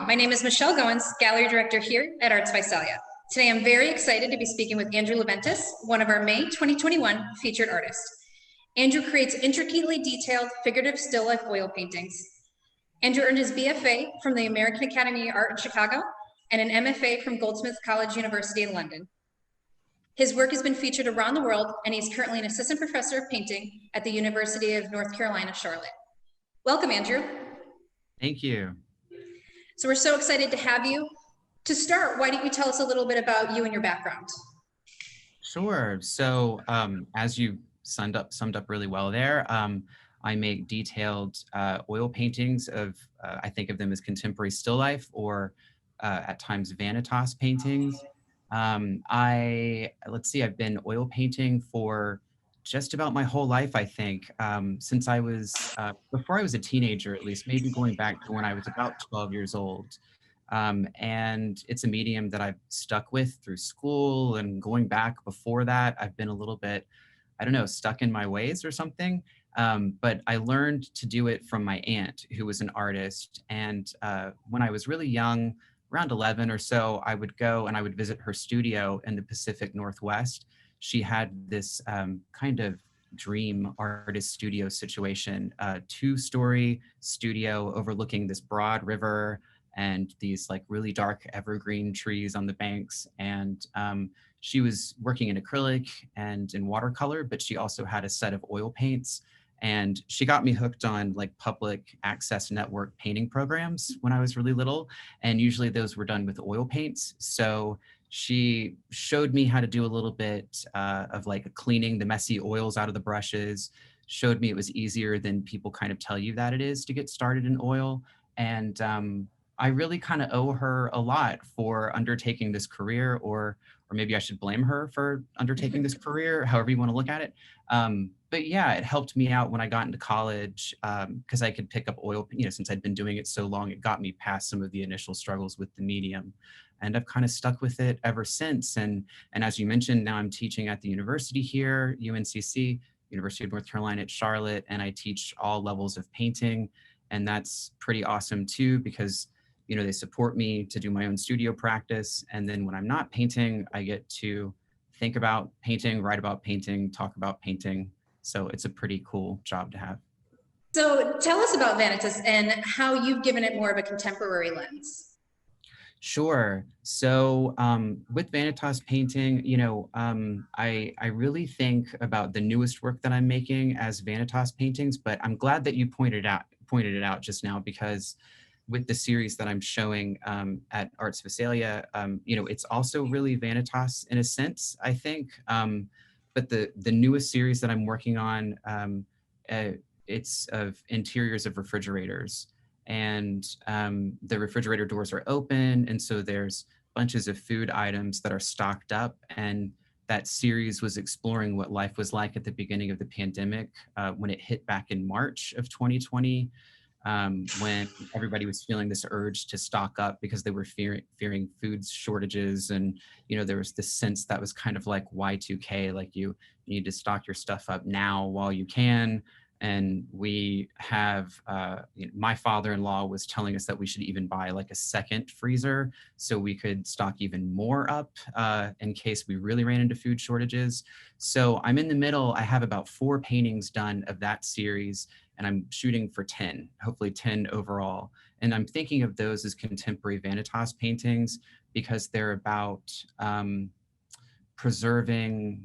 My name is Michelle Goans, Gallery Director here at Arts Visalia. Today I'm very excited to be speaking with Andrew Leventis, one of our May 2021 featured artists. Andrew creates intricately detailed figurative still life oil paintings. Andrew earned his BFA from the American Academy of Art in Chicago and an MFA from Goldsmiths College, University in London. His work has been featured around the world, and he's currently an assistant professor of painting at the University of North Carolina, Charlotte. Welcome, Andrew. Thank you. So we're so excited to have you. To start, why don't you tell us a little bit about you and your background? Sure. So as you summed up really well there, I make detailed oil paintings of, I think of them as contemporary still life or at times Vanitas paintings. I've been oil painting for just about my whole life, I think, since I was, before I was a teenager, at least, maybe going back to when I was about 12 years old. And it's a medium that I've stuck with through school, and going back before that, I've been a little bit, I don't know, stuck in my ways or something. But I learned to do it from my aunt, who was an artist. And when I was really young, around 11 or so, I would go and I would visit her studio in the Pacific Northwest. She had this kind of dream artist studio situation, a 2-story studio overlooking this broad river and these like really dark evergreen trees on the banks. And she was working in acrylic and in watercolor, but she also had a set of oil paints. And she got me hooked on like public access network painting programs when I was really little. And usually those were done with oil paints. So she showed me how to do a little bit of like cleaning the messy oils out of the brushes, showed me it was easier than people kind of tell you that it is to get started in oil. And I really kind of owe her a lot for undertaking this career, or maybe I should blame her for undertaking this career, however you want to look at it. But yeah, it helped me out when I got into college because I could pick up oil, since I'd been doing it so long, it got me past some of the initial struggles with the medium. And I've kind of stuck with it ever since. And as you mentioned, now I'm teaching at the university here, UNCC, University of North Carolina at Charlotte, and I teach all levels of painting. And that's pretty awesome too, because they support me to do my own studio practice. And then when I'm not painting, I get to think about painting, write about painting, talk about painting. So it's a pretty cool job to have. So tell us about Vanitas and how you've given it more of a contemporary lens. Sure. So with Vanitas painting, I really think about the newest work that I'm making as Vanitas paintings, but I'm glad that you pointed it out just now, because with the series that I'm showing at Arts Visalia, it's also really Vanitas in a sense, I think. But the newest series that I'm working on, it's of interiors of refrigerators. And the refrigerator doors are open, and so there's bunches of food items that are stocked up. And that series was exploring what life was like at the beginning of the pandemic when it hit back in March of 2020. When everybody was feeling this urge to stock up because they were fearing food shortages. And, there was this sense that was kind of like Y2K, like you need to stock your stuff up now while you can. And we have, my father-in-law was telling us that we should even buy like a second freezer so we could stock even more up in case we really ran into food shortages. So I'm in the middle. I have about 4 paintings done of that series, and I'm shooting for 10, hopefully 10 overall. And I'm thinking of those as contemporary Vanitas paintings because they're about preserving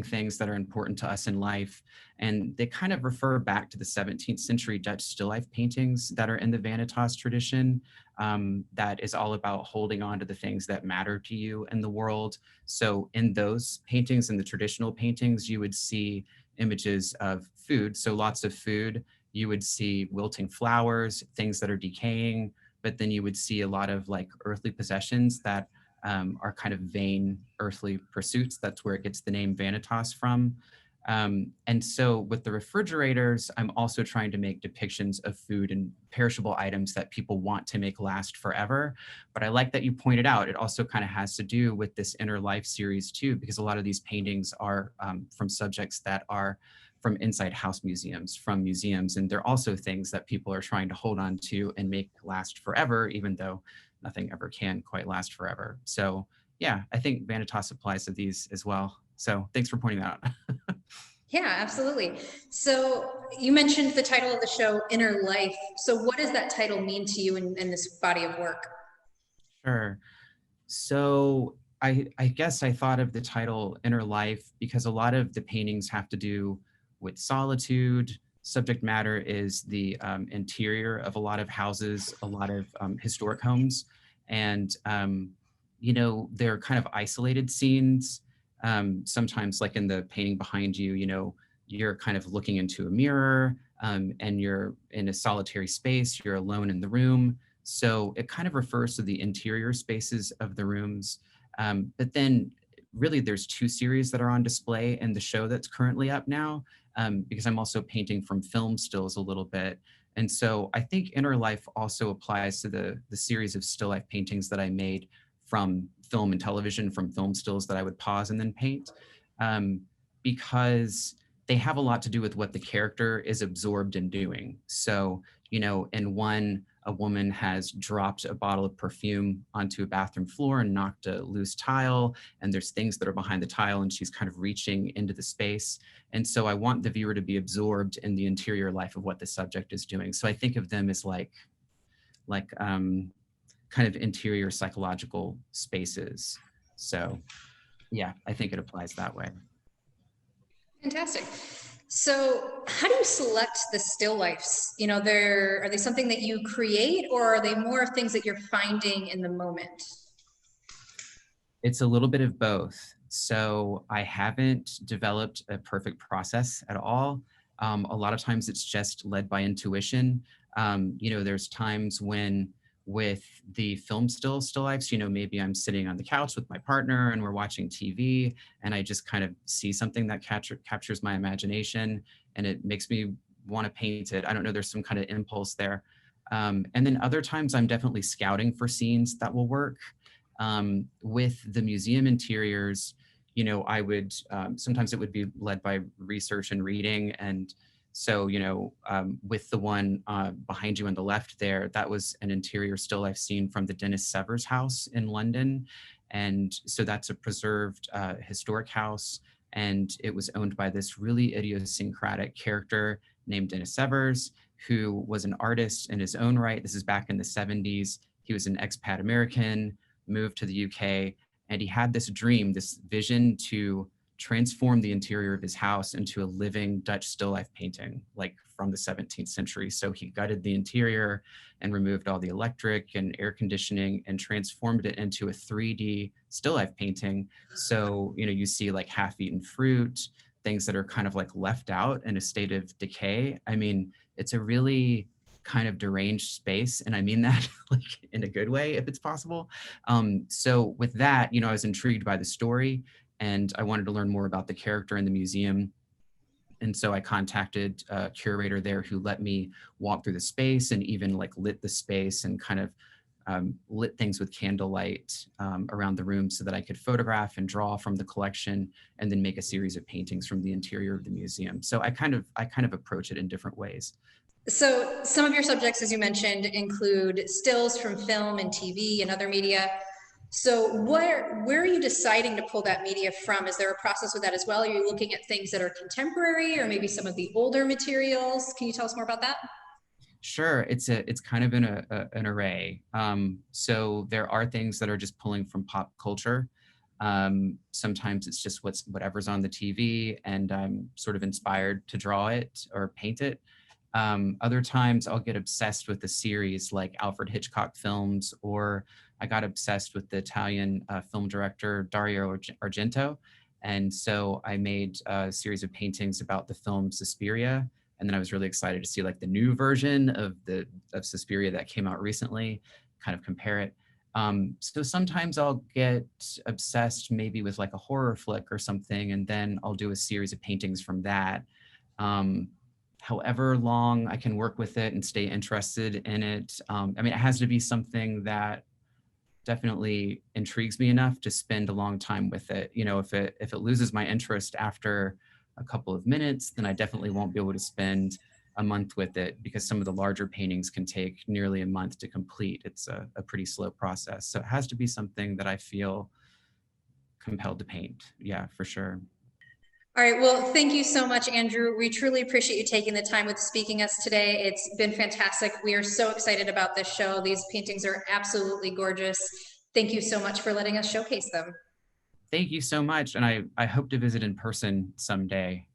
things that are important to us in life. And they kind of refer back to the 17th century Dutch still life paintings that are in the Vanitas tradition, that is all about holding on to the things that matter to you in the world. So in those paintings, in the traditional paintings, you would see images of food. So lots of food. You would see wilting flowers, things that are decaying, but then you would see a lot of like earthly possessions that are kind of vain earthly pursuits. That's where it gets the name Vanitas from. And so with the refrigerators, I'm also trying to make depictions of food and perishable items that people want to make last forever. But I like that you pointed out, it also kind of has to do with this inner life series too, because a lot of these paintings are from subjects that are from inside house museums, from museums. And they're also things that people are trying to hold on to and make last forever, even though nothing ever can quite last forever. So yeah, I think Vanitas applies to these as well. So thanks for pointing that out. Yeah, absolutely. So you mentioned the title of the show, Inner Life. So what does that title mean to you in this body of work? Sure. So I guess I thought of the title Inner Life because a lot of the paintings have to do with solitude. Subject matter is the interior of a lot of houses, a lot of historic homes. And, you know, they're kind of isolated scenes. Sometimes like in the painting behind you, you know, you're kind of looking into a mirror and you're in a solitary space, you're alone in the room. So it kind of refers to the interior spaces of the rooms. But then really there's two series that are on display in the show that's currently up now, because I'm also painting from film stills a little bit. And so I think Inner Life also applies to the series of still life paintings that I made from film and television, from film stills that I would pause and then paint, because they have a lot to do with what the character is absorbed in doing. So, you know, in one, a woman has dropped a bottle of perfume onto a bathroom floor and knocked a loose tile, and there's things that are behind the tile and she's kind of reaching into the space. And so I want the viewer to be absorbed in the interior life of what the subject is doing. So I think of them as kind of interior psychological spaces. So yeah, I think it applies that way. Fantastic. So how do you select the still lifes? You know, are they something that you create, or are they more things that you're finding in the moment? It's a little bit of both. So I haven't developed a perfect process at all. A lot of times it's just led by intuition. You know, there's times when with the film still lifes, you know, maybe I'm sitting on the couch with my partner and we're watching TV and I just kind of see something that captures my imagination and it makes me want to paint it. I don't know, there's some kind of impulse there. And then other times I'm definitely scouting for scenes that will work. With the museum interiors, you know, I would, sometimes it would be led by research and reading. And so, you know, with the one behind you on the left there, that was an interior still I've seen from the Dennis Severs house in London. And so that's a preserved historic house. And it was owned by this really idiosyncratic character named Dennis Severs, who was an artist in his own right. This is back in the 70s. He was an expat American, moved to the UK, and he had this dream, this vision to transform the interior of his house into a living Dutch still life painting, like from the 17th century. So he gutted the interior and removed all the electric and air conditioning and transformed it into a 3D still life painting. So, you know, you see like half-eaten fruit, things that are kind of like left out in a state of decay. I mean, it's a really kind of deranged space, and I mean that like in a good way if it's possible. So with that, you know, I was intrigued by the story and I wanted to learn more about the character in the museum. And so I contacted a curator there who let me walk through the space and even like lit the space and kind of lit things with candlelight around the room so that I could photograph and draw from the collection and then make a series of paintings from the interior of the museum. So I kind of approach it in different ways. So some of your subjects, as you mentioned, include stills from film and TV and other media. So where are you deciding to pull that media from? Is there a process with that as well? Are you looking at things that are contemporary or maybe some of the older materials? Can you tell us more about that? Sure, it's kind of an array. So there are things that are just pulling from pop culture. Sometimes it's just whatever's on the TV, and I'm sort of inspired to draw it or paint it. Other times I'll get obsessed with a series like Alfred Hitchcock films, or I got obsessed with the Italian film director Dario Argento. And so I made a series of paintings about the film Suspiria. And then I was really excited to see like the new version of Suspiria that came out recently, kind of compare it. So sometimes I'll get obsessed maybe with like a horror flick or something, and then I'll do a series of paintings from that. Um, However long I can work with it and stay interested in it. I mean, it has to be something that definitely intrigues me enough to spend a long time with it. You know, if it loses my interest after a couple of minutes, then I definitely won't be able to spend a month with it, because some of the larger paintings can take nearly a month to complete. It's a pretty slow process. So it has to be something that I feel compelled to paint. Yeah, for sure. All right, well, thank you so much, Andrew. We truly appreciate you taking the time with speaking us today. It's been fantastic. We are so excited about this show. These paintings are absolutely gorgeous. Thank you so much for letting us showcase them. Thank you so much. And I hope to visit in person someday.